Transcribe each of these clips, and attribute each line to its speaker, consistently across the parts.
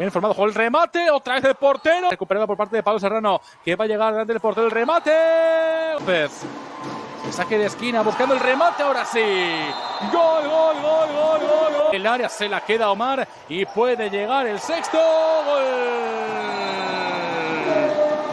Speaker 1: Bien formado con el remate, otra vez el portero. Recuperado por parte de Pablo Serrano, que va a llegar delante del portero el remate. López. El saque de esquina buscando el remate, ahora sí. Gol, gol, gol, gol, gol, gol. El área se la queda Omar y puede llegar el sexto. Gol.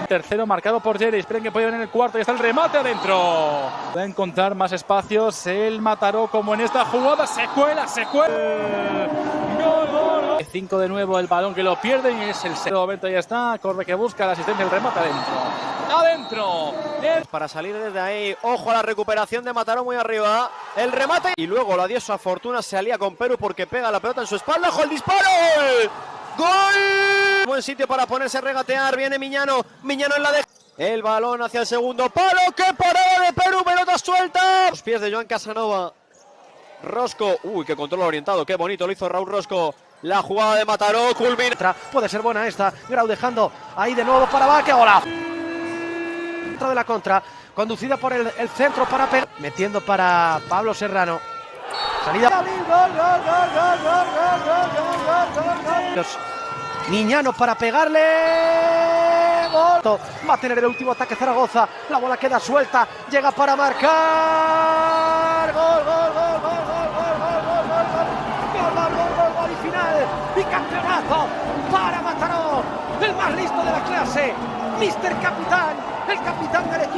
Speaker 1: Tercero marcado por Jerry. Esperen que puede venir el cuarto y está el remate adentro. Va a encontrar más espacios el Mataró como en esta jugada. Se cuela, se cuela. Gol, gol, gol. 5 de nuevo el balón que lo pierden y es el segundo momento. Ya está. Corbe que busca la asistencia, el remate adentro.
Speaker 2: Para salir desde ahí, ojo a la recuperación de Mataró muy arriba, el remate y luego la dio a Fortuna, se alía con Perú porque pega la pelota en su espalda, ojo el disparo, ¡gol! Buen sitio para ponerse a regatear, viene Miñano en la de... El balón hacia el segundo palo, ¡qué parada de Perú, pelota suelta! Los pies de Joan Casanova, Rosco, uy, qué control orientado, qué bonito lo hizo Raúl Rosco. La jugada de Mataró culmina.
Speaker 3: Puede ser buena esta, Grau dejando ahí de nuevo para Vaque, ahora de la contra, conducida por el centro para Per, metiendo para Pablo Serrano, salida, Miñano para pegarle, gol, va a tener el último ataque Zaragoza, la bola queda suelta, llega para marcar, gol, y final, y campeonazo para Mataró, el más listo de la clase, Mr. Capitán, el capitán del equipo.